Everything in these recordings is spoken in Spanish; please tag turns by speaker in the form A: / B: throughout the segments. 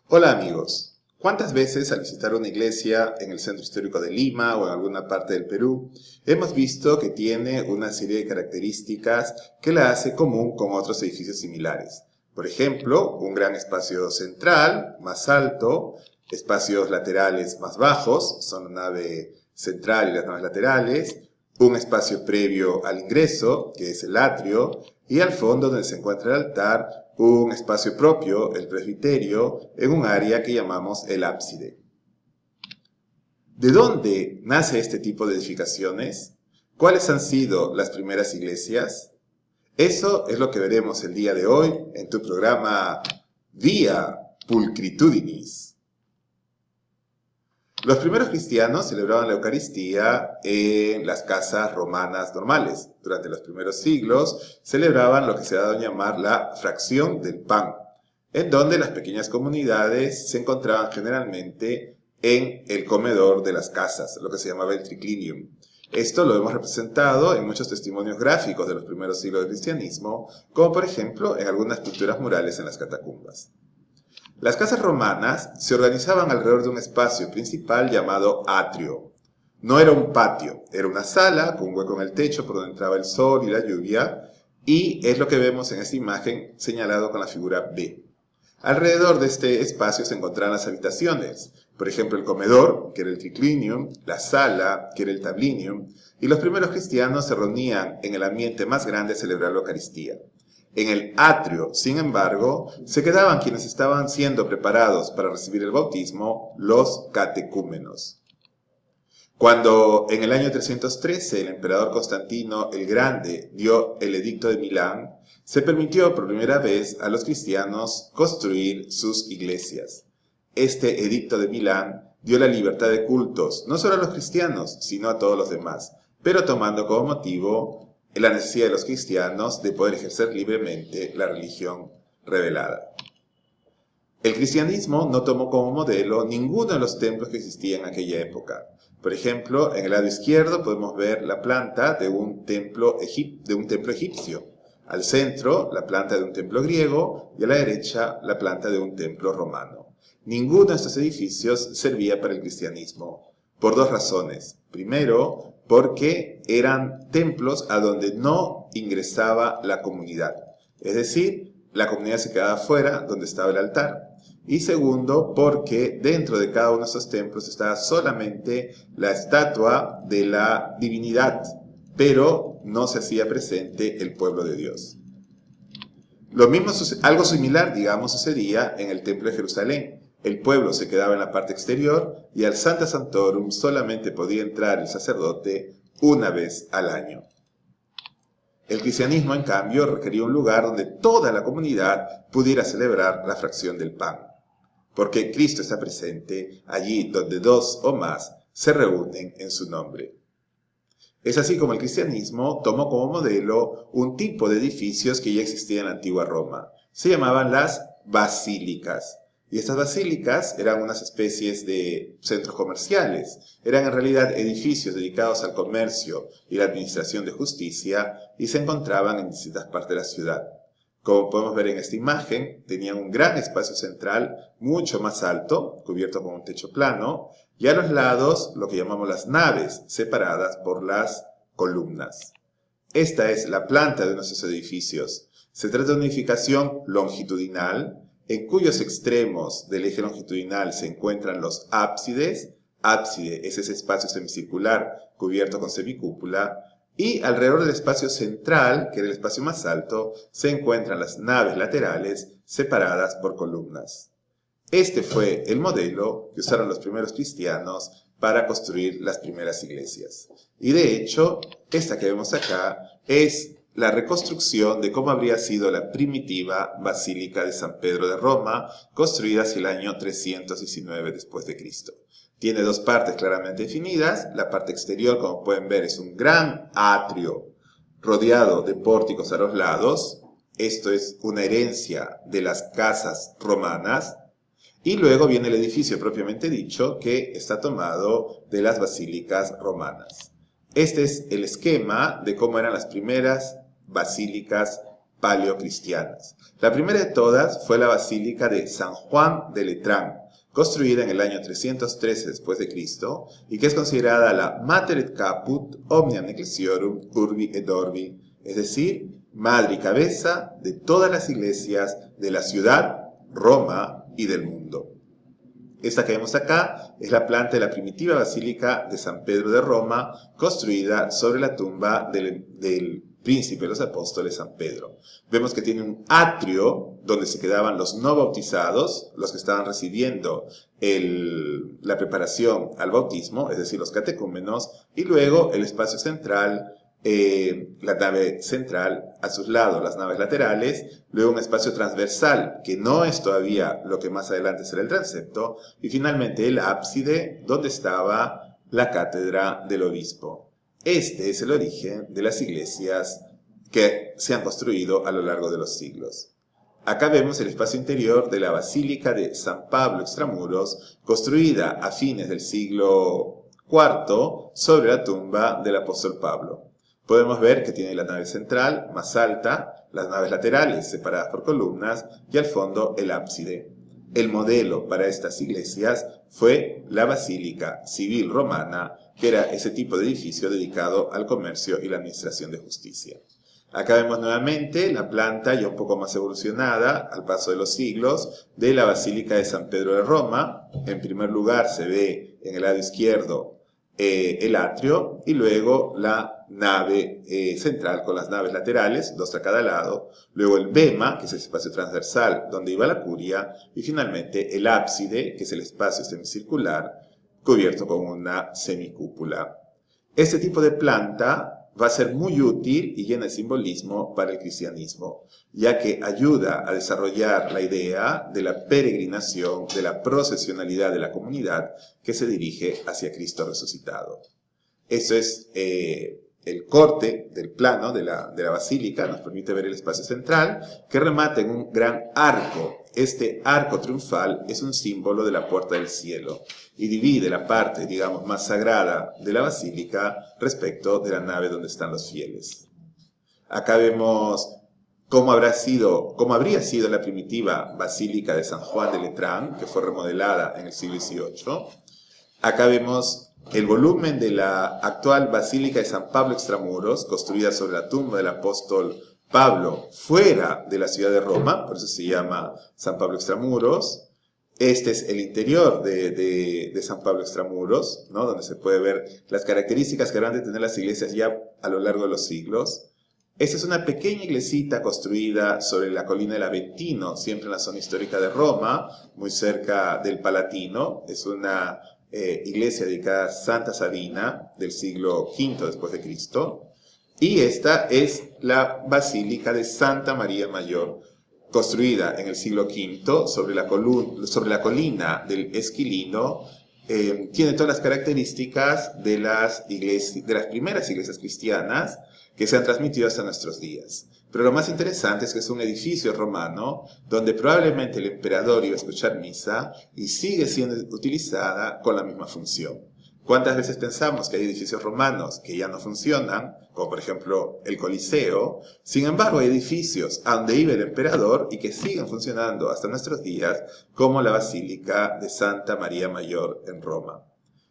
A: Hola amigos, ¿cuántas veces al visitar una iglesia en el centro histórico de Lima o en alguna parte del Perú, hemos visto que tiene una serie de características que la hace común con otros edificios similares? Por ejemplo, un gran espacio central, más alto, espacios laterales más bajos, son la nave central y las naves laterales, un espacio previo al ingreso, que es el atrio, y al fondo donde se encuentra el altar, un espacio propio, el presbiterio, en un área que llamamos el ábside. ¿De dónde nace este tipo de edificaciones? ¿Cuáles han sido las primeras iglesias? Eso es lo que veremos el día de hoy en tu programa Via Pulcritudinis. Los primeros cristianos celebraban la Eucaristía en las casas romanas normales. Durante los primeros siglos celebraban lo que se ha dado a llamar la fracción del pan, en donde las pequeñas comunidades se encontraban generalmente en el comedor de las casas, lo que se llamaba el triclinium. Esto lo hemos representado en muchos testimonios gráficos de los primeros siglos del cristianismo, como por ejemplo en algunas pinturas murales en las catacumbas. Las casas romanas se organizaban alrededor de un espacio principal llamado atrio. No era un patio, era una sala con un hueco en el techo por donde entraba el sol y la lluvia, y es lo que vemos en esta imagen señalado con la figura B. Alrededor de este espacio se encontraban las habitaciones, por ejemplo el comedor, que era el triclinium, la sala, que era el tablinium, y los primeros cristianos se reunían en el ambiente más grande a celebrar la Eucaristía. En el atrio, sin embargo, se quedaban quienes estaban siendo preparados para recibir el bautismo, los catecúmenos. Cuando en el año 313 el emperador Constantino el Grande dio el Edicto de Milán, se permitió por primera vez a los cristianos construir sus iglesias. Este Edicto de Milán dio la libertad de cultos, no solo a los cristianos, sino a todos los demás, pero tomando como motivo la necesidad de los cristianos de poder ejercer libremente la religión revelada. El cristianismo no tomó como modelo ninguno de los templos que existían en aquella época. Por ejemplo, en el lado izquierdo podemos ver la planta de un templo egipcio. Al centro, la planta de un templo griego y a la derecha, la planta de un templo romano. Ninguno de estos edificios servía para el cristianismo, por dos razones. Primero, porque eran templos a donde no ingresaba la comunidad. Es decir, la comunidad se quedaba fuera donde estaba el altar. Y segundo, porque dentro de cada uno de esos templos estaba solamente la estatua de la divinidad, pero no se hacía presente el pueblo de Dios. Algo similar, digamos, sucedía en el templo de Jerusalén. El pueblo se quedaba en la parte exterior y al Sancta Sanctorum solamente podía entrar el sacerdote una vez al año. El cristianismo, en cambio, requería un lugar donde toda la comunidad pudiera celebrar la fracción del pan, porque Cristo está presente allí donde dos o más se reúnen en su nombre. Es así como el cristianismo tomó como modelo un tipo de edificios que ya existía en la antigua Roma. Se llamaban las basílicas. Y estas basílicas eran unas especies de centros comerciales. Eran en realidad edificios dedicados al comercio y la administración de justicia y se encontraban en distintas partes de la ciudad. Como podemos ver en esta imagen, tenían un gran espacio central, mucho más alto, cubierto con un techo plano, y a los lados lo que llamamos las naves, separadas por las columnas. Esta es la planta de nuestros edificios. Se trata de una edificación longitudinal, en cuyos extremos del eje longitudinal se encuentran los ábsides. Ábside es ese espacio semicircular cubierto con semicúpula, y alrededor del espacio central, que era el espacio más alto, se encuentran las naves laterales separadas por columnas. Este fue el modelo que usaron los primeros cristianos para construir las primeras iglesias. Y de hecho, esta que vemos acá es la reconstrucción de cómo habría sido la primitiva Basílica de San Pedro de Roma, construida hacia el año 319 después de Cristo. Tiene dos partes claramente definidas. La parte exterior, como pueden ver, es un gran atrio rodeado de pórticos a los lados. Esto es una herencia de las casas romanas. Y luego viene el edificio propiamente dicho, que está tomado de las basílicas romanas. Este es el esquema de cómo eran las primeras basílicas paleocristianas. La primera de todas fue la Basílica de San Juan de Letrán, construida en el año 313 después de Cristo, y que es considerada la Mater et Caput Omnium Ecclesiorum Urbi et Orbi, es decir, madre y cabeza de todas las iglesias de la ciudad, Roma y del mundo. Esta que vemos acá es la planta de la primitiva Basílica de San Pedro de Roma, construida sobre la tumba del príncipe de los apóstoles San Pedro. Vemos que tiene un atrio donde se quedaban los no bautizados, los que estaban recibiendo la preparación al bautismo, es decir, los catecúmenos, y luego el espacio central, la nave central, a sus lados las naves laterales, luego un espacio transversal, que no es todavía lo que más adelante será el transepto, y finalmente el ábside, donde estaba la cátedra del obispo. Este es el origen de las iglesias que se han construido a lo largo de los siglos. Acá vemos el espacio interior de la Basílica de San Pablo Extramuros, construida a fines del siglo IV sobre la tumba del apóstol Pablo. Podemos ver que tiene la nave central más alta, las naves laterales separadas por columnas y al fondo el ábside. El modelo para estas iglesias fue la Basílica Civil Romana, que era ese tipo de edificio dedicado al comercio y la administración de justicia. Acá vemos nuevamente la planta ya un poco más evolucionada, al paso de los siglos, de la Basílica de San Pedro de Roma. En primer lugar se ve en el lado izquierdo el atrio y luego la nave central con las naves laterales, dos a cada lado, luego el bema, que es el espacio transversal donde iba la curia, y finalmente el ábside, que es el espacio semicircular cubierto con una semicúpula. Este tipo de planta va a ser muy útil y llena de simbolismo para el cristianismo, ya que ayuda a desarrollar la idea de la peregrinación, de la procesionalidad de la comunidad que se dirige hacia Cristo resucitado. Eso es el corte del plano de la basílica, nos permite ver el espacio central, que remata en un gran arco. Este arco triunfal es un símbolo de la puerta del cielo y divide la parte, digamos, más sagrada de la basílica respecto de la nave donde están los fieles. Acá vemos cómo habría sido la primitiva basílica de San Juan de Letrán, que fue remodelada en el siglo XVIII. Acá vemos el volumen de la actual Basílica de San Pablo Extramuros, construida sobre la tumba del apóstol Pablo fuera de la ciudad de Roma, por eso se llama San Pablo Extramuros. Este es el interior de San Pablo Extramuros, ¿no? Donde se puede ver las características que van a tener las iglesias ya a lo largo de los siglos. Esta es una pequeña iglesita construida sobre la colina del Aventino, siempre en la zona histórica de Roma, muy cerca del Palatino. Es una iglesia dedicada a Santa Sabina del siglo V después de Cristo. Y esta es la Basílica de Santa María Mayor, construida en el siglo V sobre la colina del Esquilino. Tiene todas las características de las primeras iglesias cristianas que se han transmitido hasta nuestros días. Pero lo más interesante es que es un edificio romano donde probablemente el emperador iba a escuchar misa y sigue siendo utilizada con la misma función. ¿Cuántas veces pensamos que hay edificios romanos que ya no funcionan, como por ejemplo el Coliseo? Sin embargo, hay edificios a donde iba el emperador y que siguen funcionando hasta nuestros días, como la Basílica de Santa María Mayor en Roma.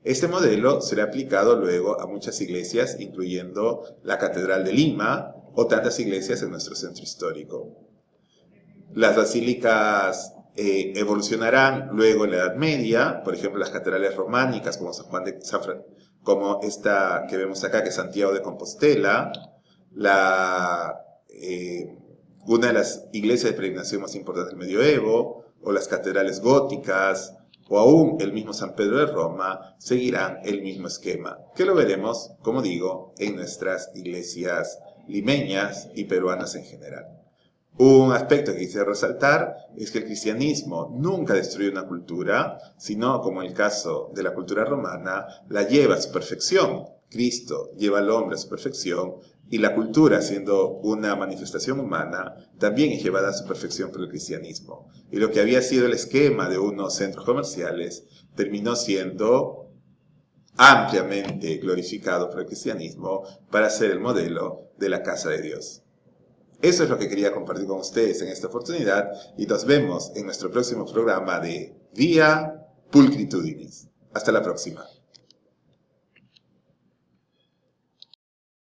A: Este modelo será aplicado luego a muchas iglesias, incluyendo la Catedral de Lima o tantas iglesias en nuestro centro histórico. Las basílicas evolucionarán luego en la Edad Media, por ejemplo las catedrales románicas como esta que vemos acá, que es Santiago de Compostela, una de las iglesias de peregrinación más importantes del medioevo, o las catedrales góticas, o aún el mismo San Pedro de Roma, seguirán el mismo esquema, que lo veremos, como digo, en nuestras iglesias limeñas y peruanas en general. Un aspecto que quisiera resaltar es que el cristianismo nunca destruye una cultura, sino, como en el caso de la cultura romana, la lleva a su perfección. Cristo lleva al hombre a su perfección y la cultura, siendo una manifestación humana, también es llevada a su perfección por el cristianismo. Y lo que había sido el esquema de unos centros comerciales terminó siendo ampliamente glorificado por el cristianismo para ser el modelo de la casa de Dios. Eso es lo que quería compartir con ustedes en esta oportunidad y nos vemos en nuestro próximo programa de Via Pulcritudinis. Hasta la próxima.